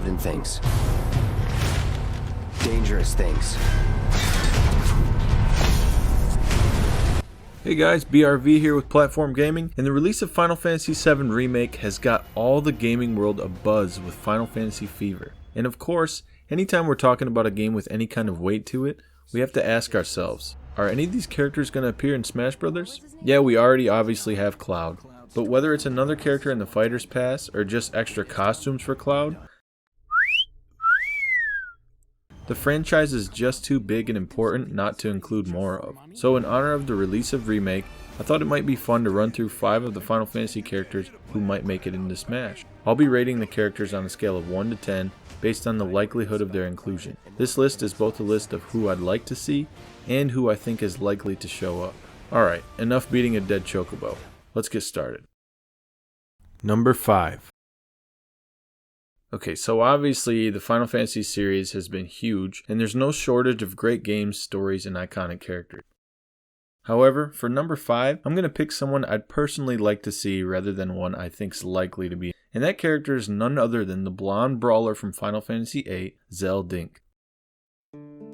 involved in things. Dangerous things. Hey guys, BRV here with Platform Gaming, and the release of Final Fantasy VII Remake has got all the gaming world abuzz with Final Fantasy fever. And of course, anytime we're talking about a game with any kind of weight to it, we have to ask ourselves, are any of these characters going to appear in Smash Brothers? Yeah, we already obviously have Cloud, but whether it's another character in the Fighter's Pass or just extra costumes for Cloud, the franchise is just too big and important not to include more of. So in honor of the release of Remake, I thought it might be fun to run through 5 of the Final Fantasy characters who might make it into Smash. I'll be rating the characters on a scale of 1 to 10 based on the likelihood of their inclusion. This list is both a list of who I'd like to see and who I think is likely to show up. Alright, enough beating a dead chocobo. Let's get started. Number 5. Okay, so obviously the Final Fantasy series has been huge, and there's no shortage of great games, stories, and iconic characters. However, for number 5, I'm going to pick someone I'd personally like to see rather than one I think's likely to be, and that character is none other than the blonde brawler from Final Fantasy VIII, Zell.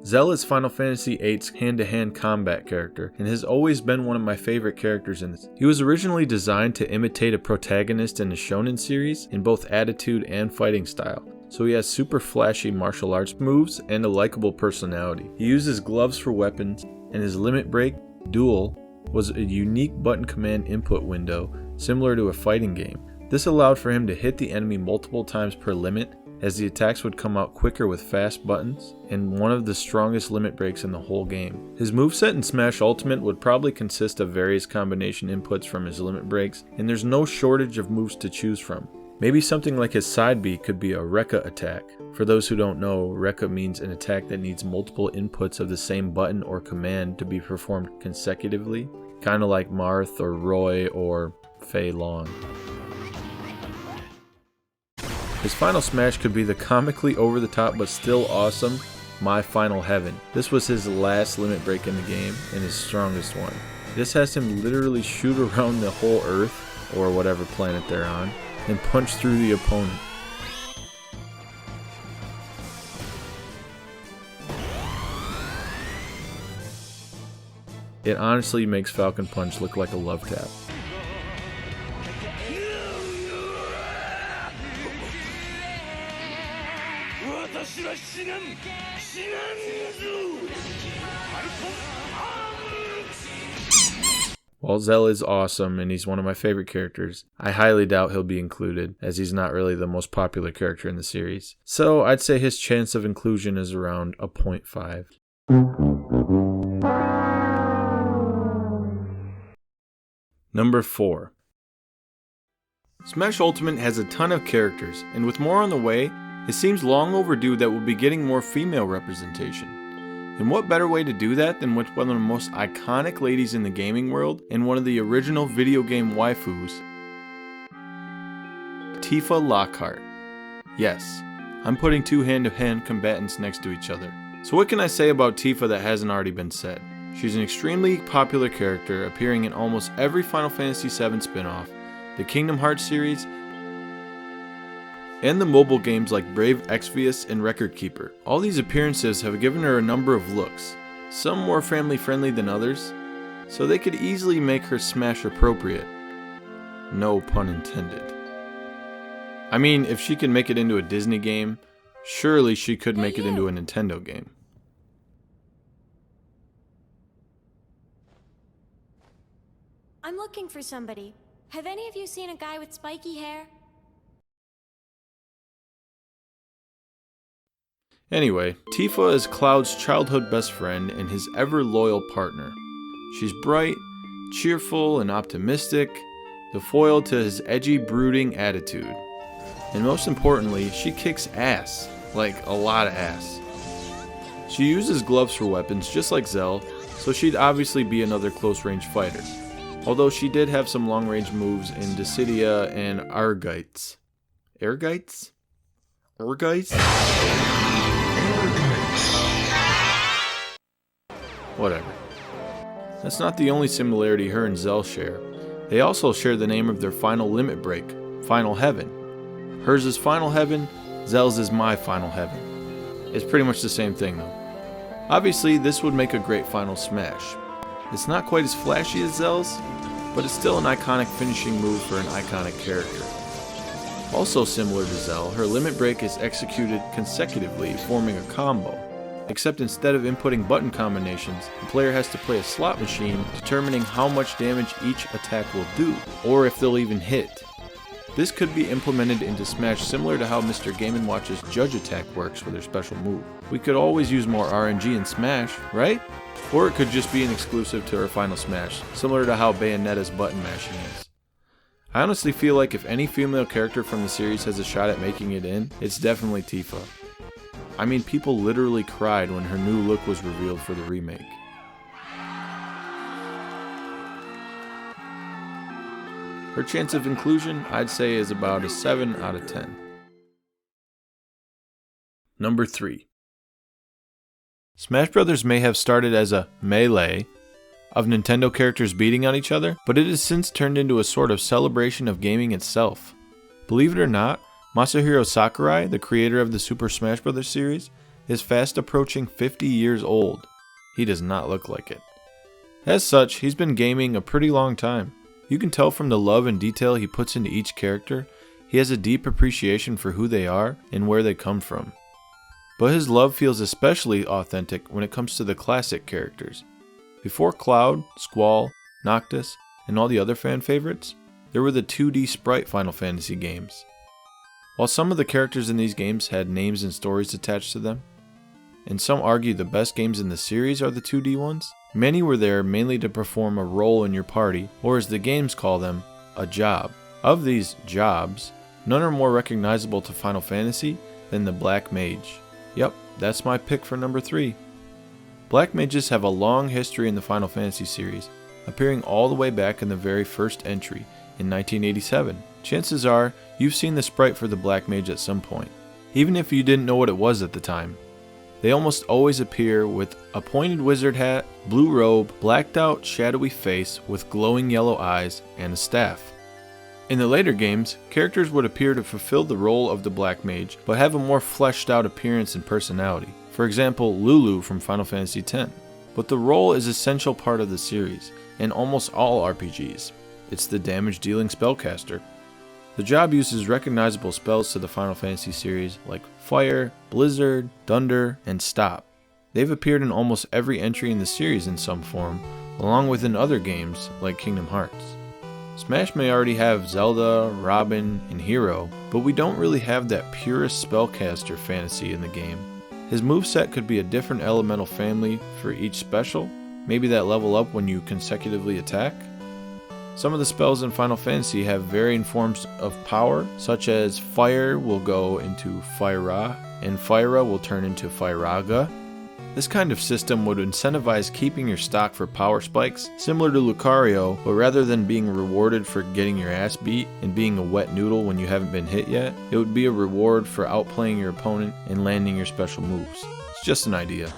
Zell is Final Fantasy VIII's hand-to-hand combat character, and has always been one of my favorite characters in this. He was originally designed to imitate a protagonist in the Shonen series in both attitude and fighting style, so he has super flashy martial arts moves and a likable personality. He uses gloves for weapons, and his limit break, Duel, was a unique button command input window similar to a fighting game. This allowed for him to hit the enemy multiple times per limit, as the attacks would come out quicker with fast buttons, and one of the strongest limit breaks in the whole game. His moveset in Smash Ultimate would probably consist of various combination inputs from his limit breaks, and there's no shortage of moves to choose from. Maybe something like his side B could be a Rekka attack. For those who don't know, Rekka means an attack that needs multiple inputs of the same button or command to be performed consecutively, kinda like Marth or Roy or Fei Long. His final smash could be the comically over-the-top but still awesome My Final Heaven. This was his last limit break in the game and his strongest one. This has him literally shoot around the whole Earth, or whatever planet they're on, and punch through the opponent. It honestly makes Falcon Punch look like a love tap. While Zell is awesome and he's one of my favorite characters, I highly doubt he'll be included, as he's not really the most popular character in the series. So I'd say his chance of inclusion is around a 0.5. Number 4. Smash Ultimate has a ton of characters, and with more on the way, it seems long overdue that we'll be getting more female representation. And what better way to do that than with one of the most iconic ladies in the gaming world and one of the original video game waifus, Tifa Lockhart. Yes, I'm putting 2 hand-to-hand combatants next to each other. So what can I say about Tifa that hasn't already been said? She's an extremely popular character, appearing in almost every Final Fantasy VII spin-off, the Kingdom Hearts series, and the mobile games like Brave Exvius and Record Keeper. All these appearances have given her a number of looks, some more family friendly than others, so they could easily make her Smash appropriate. No pun intended. I mean, if she could make it into a Disney game, surely she could make it into a Nintendo game. I'm looking for somebody. Have any of you seen a guy with spiky hair? Anyway, Tifa is Cloud's childhood best friend and his ever-loyal partner. She's bright, cheerful, and optimistic, the foil to his edgy, brooding attitude. And most importantly, she kicks ass, like a lot of ass. She uses gloves for weapons just like Zell, so she'd obviously be another close-range fighter. Although she did have some long-range moves in Dissidia and Argites. Argites? Argites? Whatever. That's not the only similarity her and Zell share. They also share the name of their final limit break, Final Heaven. Hers is Final Heaven, Zell's is my final heaven. It's pretty much the same thing though. Obviously, this would make a great final smash. It's not quite as flashy as Zell's, but it's still an iconic finishing move for an iconic character. Also similar to Zell, her limit break is executed consecutively, forming a combo. Except instead of inputting button combinations, the player has to play a slot machine, determining how much damage each attack will do, or if they'll even hit. This could be implemented into Smash similar to how Mr. Game & Watch's Judge Attack works with her special move. We could always use more RNG in Smash, right? Or it could just be an exclusive to her final Smash, similar to how Bayonetta's button mashing is. I honestly feel like if any female character from the series has a shot at making it in, it's definitely Tifa. I mean, people literally cried when her new look was revealed for the remake. Her chance of inclusion, I'd say, is about a 7 out of 10. Number 3. Smash Bros. May have started as a melee of Nintendo characters beating on each other, but it has since turned into a sort of celebration of gaming itself. Believe it or not, Masahiro Sakurai, the creator of the Super Smash Bros. Series, is fast approaching 50 years old. He does not look like it. As such, he's been gaming a pretty long time. You can tell from the love and detail he puts into each character, he has a deep appreciation for who they are and where they come from. But his love feels especially authentic when it comes to the classic characters. Before Cloud, Squall, Noctis, and all the other fan favorites, there were the 2D sprite Final Fantasy games. While some of the characters in these games had names and stories attached to them, and some argue the best games in the series are the 2D ones, many were there mainly to perform a role in your party, or as the games call them, a job. Of these jobs, none are more recognizable to Final Fantasy than the Black Mage. Yep, that's my pick for number 3. Black Mages have a long history in the Final Fantasy series, appearing all the way back in the very first entry in 1987. Chances are, you've seen the sprite for the Black Mage at some point, even if you didn't know what it was at the time. They almost always appear with a pointed wizard hat, blue robe, blacked out shadowy face with glowing yellow eyes, and a staff. In the later games, characters would appear to fulfill the role of the Black Mage, but have a more fleshed out appearance and personality. For example, Lulu from Final Fantasy X. But the role is an essential part of the series, and almost all RPGs. It's the damage dealing spellcaster. The job uses recognizable spells to the Final Fantasy series like Fire, Blizzard, Thunder, and Stop. They've appeared in almost every entry in the series in some form, along with in other games like Kingdom Hearts. Smash may already have Zelda, Robin, and Hero, but we don't really have that purest spellcaster fantasy in the game. His moveset could be a different elemental family for each special, maybe that level up when you consecutively attack. Some of the spells in Final Fantasy have varying forms of power, such as Fire will go into Fire-Ra, and Fire-Ra will turn into Fire-Raga. This kind of system would incentivize keeping your stock for power spikes, similar to Lucario, but rather than being rewarded for getting your ass beat and being a wet noodle when you haven't been hit yet, it would be a reward for outplaying your opponent and landing your special moves. It's just an idea.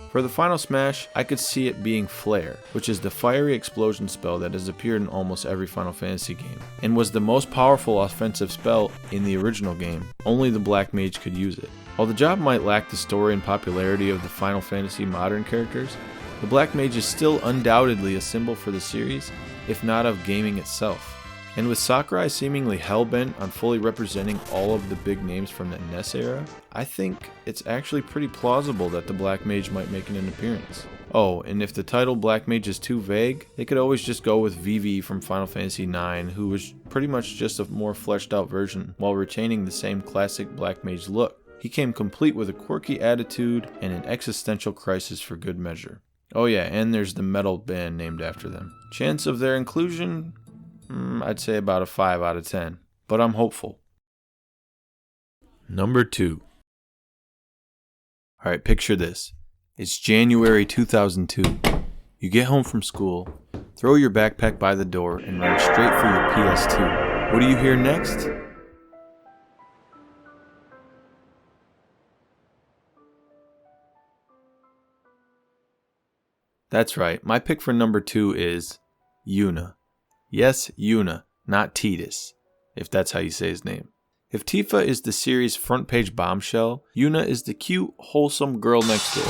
For the final smash, I could see it being Flare, which is the fiery explosion spell that has appeared in almost every Final Fantasy game, and was the most powerful offensive spell in the original game. Only the Black Mage could use it. While the job might lack the story and popularity of the Final Fantasy modern characters, the Black Mage is still undoubtedly a symbol for the series, if not of gaming itself. And with Sakurai seemingly hell-bent on fully representing all of the big names from the NES era, I think it's actually pretty plausible that the Black Mage might make an appearance. Oh, and if the title Black Mage is too vague, they could always just go with Vivi from Final Fantasy IX, who was pretty much just a more fleshed out version, while retaining the same classic Black Mage look. He came complete with a quirky attitude and an existential crisis for good measure. Oh yeah, and there's the metal band named after them. Chance of their inclusion? I'd say about a 5 out of 10, but I'm hopeful. Number 2. Alright, picture this. It's January 2002. You get home from school, throw your backpack by the door, and run straight for your PS2. What do you hear next? That's right, my pick for number 2 is Yuna. Yes, Yuna, not Tidus, if that's how you say his name. If Tifa is the series' front page bombshell, Yuna is the cute, wholesome girl next door.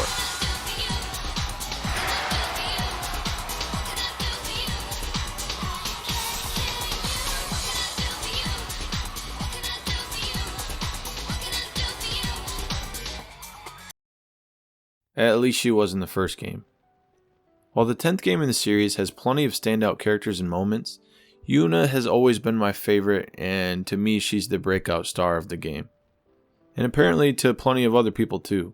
At least she was in the first game. While the 10th game in the series has plenty of standout characters and moments, Yuna has always been my favorite, and to me she's the breakout star of the game. And apparently to plenty of other people too.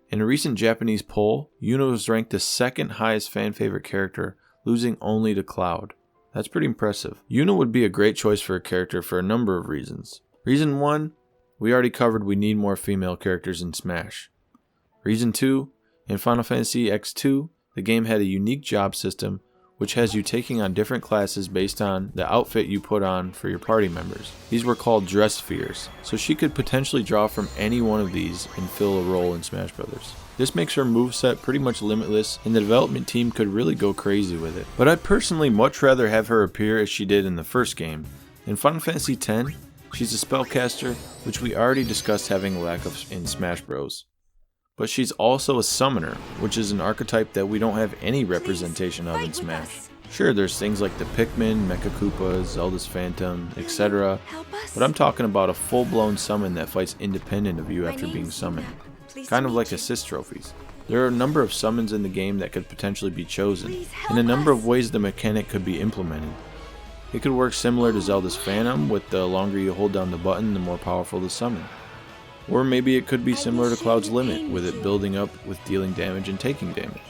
In a recent Japanese poll, Yuna was ranked the second highest fan favorite character, losing only to Cloud. That's pretty impressive. Yuna would be a great choice for a character for a number of reasons. Reason 1, we already covered we need more female characters in Smash. Reason 2, in Final Fantasy X2, the game had a unique job system which has you taking on different classes based on the outfit you put on for your party members. These were called dress spheres, so she could potentially draw from any one of these and fill a role in Smash Bros. This makes her moveset pretty much limitless, and the development team could really go crazy with it. But I'd personally much rather have her appear as she did in the first game. In Final Fantasy X, she's a spellcaster, which we already discussed having a lack of in Smash Bros. But she's also a summoner, which is an archetype that we don't have any representation of in Smash. Sure, there's things like the Pikmin, Mecha Koopas, Zelda's Phantom, etc. But I'm talking about a full-blown summon that fights independent of you after being summoned. Kind of like assist trophies. There are a number of summons in the game that could potentially be chosen, and a number of ways the mechanic could be implemented. It could work similar to Zelda's Phantom, with the longer you hold down the button, the more powerful the summon. Or maybe it could be similar to Cloud's Limit, with it building up with dealing damage and taking damage.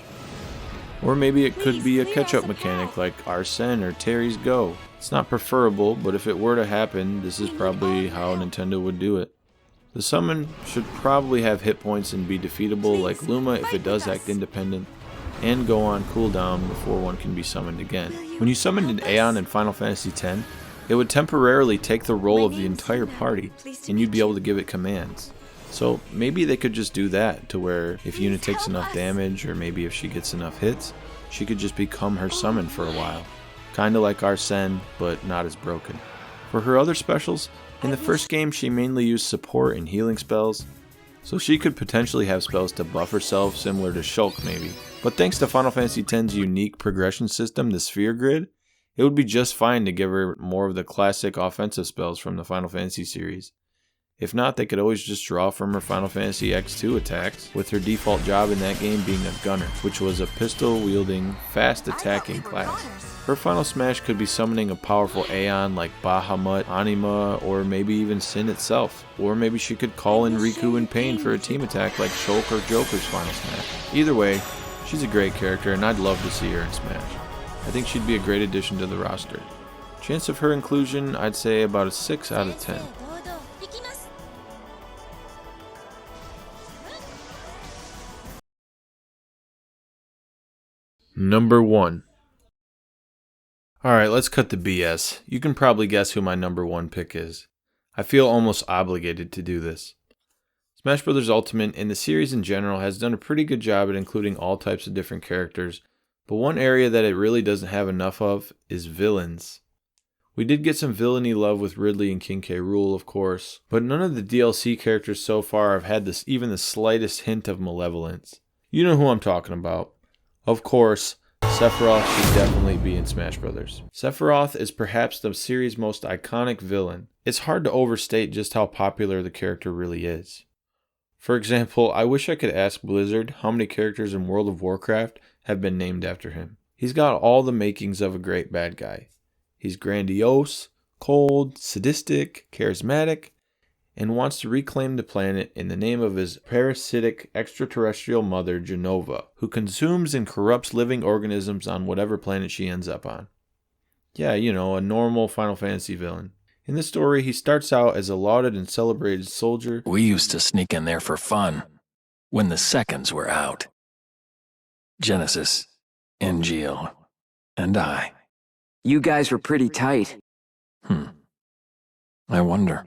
Or maybe it could be a catch-up mechanic like Arsene or Terry's Go. It's not preferable, but if it were to happen, this is probably how Nintendo would do it. The summon should probably have hit points and be defeatable like Luma if it does act independent, and go on cooldown before one can be summoned again. When you summoned an Aeon in Final Fantasy X, it would temporarily take the role of the entire party, and you'd be able to give it commands. So maybe they could just do that, to where if Yuna takes enough damage, or maybe if she gets enough hits, she could just become her summon for a while. Kinda like Arsene, but not as broken. For her other specials, in the first game she mainly used support and healing spells, so she could potentially have spells to buff herself similar to Shulk maybe. But thanks to Final Fantasy X's unique progression system, the Sphere Grid, it would be just fine to give her more of the classic offensive spells from the Final Fantasy series. If not, they could always just draw from her Final Fantasy X2 attacks, with her default job in that game being a gunner, which was a pistol-wielding, fast-attacking class. Her final smash could be summoning a powerful Aeon like Bahamut, Anima, or maybe even Sin itself. Or maybe she could call in Riku and Pain for a team attack like Shulk or Joker's final smash. Either way, she's a great character and I'd love to see her in Smash. I think she'd be a great addition to the roster. Chance of her inclusion, I'd say about a 6 out of 10. Number 1. Alright, let's cut the BS. You can probably guess who my number 1 pick is. I feel almost obligated to do this. Smash Bros. Ultimate and the series in general has done a pretty good job at including all types of different characters, but one area that it really doesn't have enough of is villains. We did get some villainy love with Ridley and King K. Rool, of course, but none of the DLC characters so far have had even the slightest hint of malevolence. You know who I'm talking about. Of course, Sephiroth should definitely be in Smash Bros. Sephiroth is perhaps the series' most iconic villain. It's hard to overstate just how popular the character really is. For example, I wish I could ask Blizzard how many characters in World of Warcraft have been named after him. He's got all the makings of a great bad guy. He's grandiose, cold, sadistic, charismatic, and wants to reclaim the planet in the name of his parasitic extraterrestrial mother, Genova, who consumes and corrupts living organisms on whatever planet she ends up on. Yeah, you know, a normal Final Fantasy villain. In this story, he starts out as a lauded and celebrated soldier. We used to sneak in there for fun, when the seconds were out. Genesis, Angeal, and I. You guys were pretty tight. I wonder.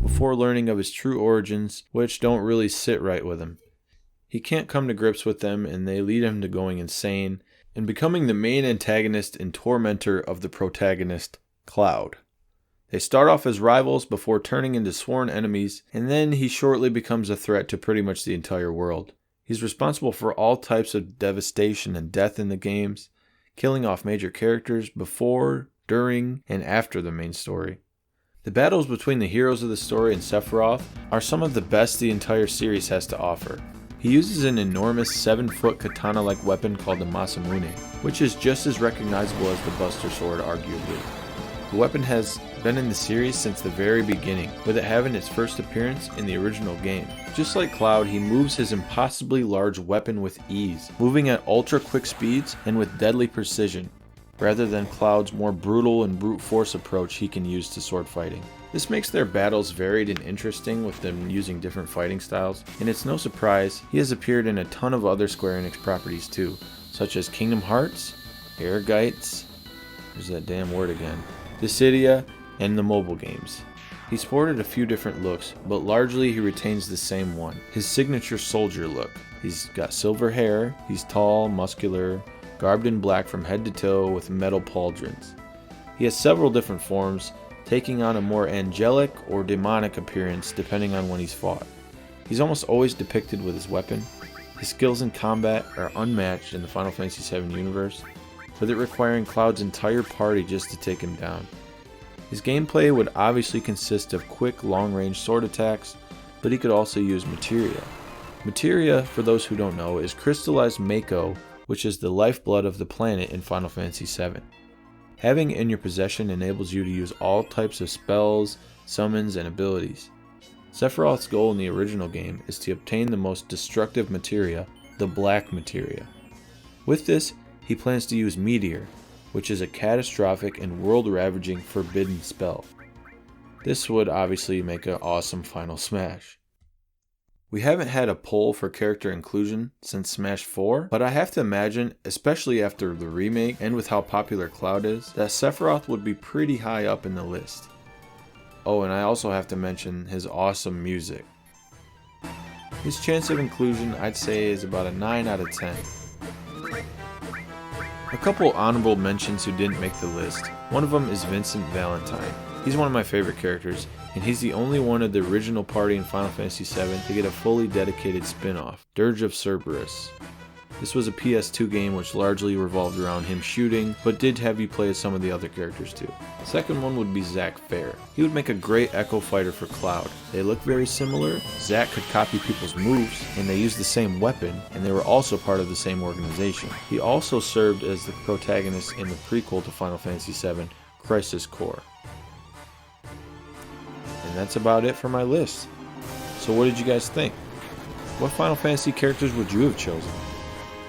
Before learning of his true origins, which don't really sit right with him. He can't come to grips with them, and they lead him to going insane and becoming the main antagonist and tormentor of the protagonist, Cloud. They start off as rivals before turning into sworn enemies, and then he shortly becomes a threat to pretty much the entire world. He's responsible for all types of devastation and death in the games, killing off major characters before, during, and after the main story. The battles between the heroes of the story and Sephiroth are some of the best the entire series has to offer. He uses an enormous 7-foot katana-like weapon called the Masamune, which is just as recognizable as the Buster Sword arguably. The weapon has been in the series since the very beginning, with it having its first appearance in the original game. Just like Cloud, he moves his impossibly large weapon with ease, moving at ultra quick speeds and with deadly precision, rather than Cloud's more brutal and brute force approach he can use to sword fighting. This makes their battles varied and interesting with them using different fighting styles, and it's no surprise he has appeared in a ton of other Square Enix properties too, such as Kingdom Hearts, Airgites, there's that damn word again, Dissidia, and the mobile games. He sported a few different looks, but largely he retains the same one, his signature soldier look. He's got silver hair, he's tall, muscular, garbed in black from head to toe with metal pauldrons. He has several different forms, taking on a more angelic or demonic appearance depending on when he's fought. He's almost always depicted with his weapon. His skills in combat are unmatched in the Final Fantasy VII universe, with it requiring Cloud's entire party just to take him down. His gameplay would obviously consist of quick, long-range sword attacks, but he could also use materia. Materia, for those who don't know, is crystallized Mako, which is the lifeblood of the planet in Final Fantasy VII. Having it in your possession enables you to use all types of spells, summons, and abilities. Sephiroth's goal in the original game is to obtain the most destructive materia, the Black Materia. With this, he plans to use Meteor, which is a catastrophic and world-ravaging forbidden spell. This would obviously make an awesome final Smash. We haven't had a poll for character inclusion since Smash 4, but I have to imagine, especially after the remake and with how popular Cloud is, that Sephiroth would be pretty high up in the list. Oh, and I also have to mention his awesome music. His chance of inclusion I'd say is about a 9 out of 10. A couple honorable mentions who didn't make the list. One of them is Vincent Valentine. He's one of my favorite characters, and he's the only one of the original party in Final Fantasy VII to get a fully dedicated spin-off, Dirge of Cerberus. This was a PS2 game which largely revolved around him shooting, but did have you play as some of the other characters too. The second one would be Zack Fair. He would make a great Echo fighter for Cloud. They look very similar, Zack could copy people's moves, and they used the same weapon, and they were also part of the same organization. He also served as the protagonist in the prequel to Final Fantasy VII, Crisis Core. And that's about it for my list. So what did you guys think? What Final Fantasy characters would you have chosen?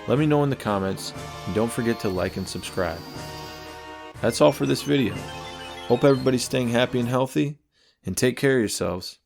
Let me know in the comments, and don't forget to like and subscribe. That's all for this video. Hope everybody's staying happy and healthy, and take care of yourselves.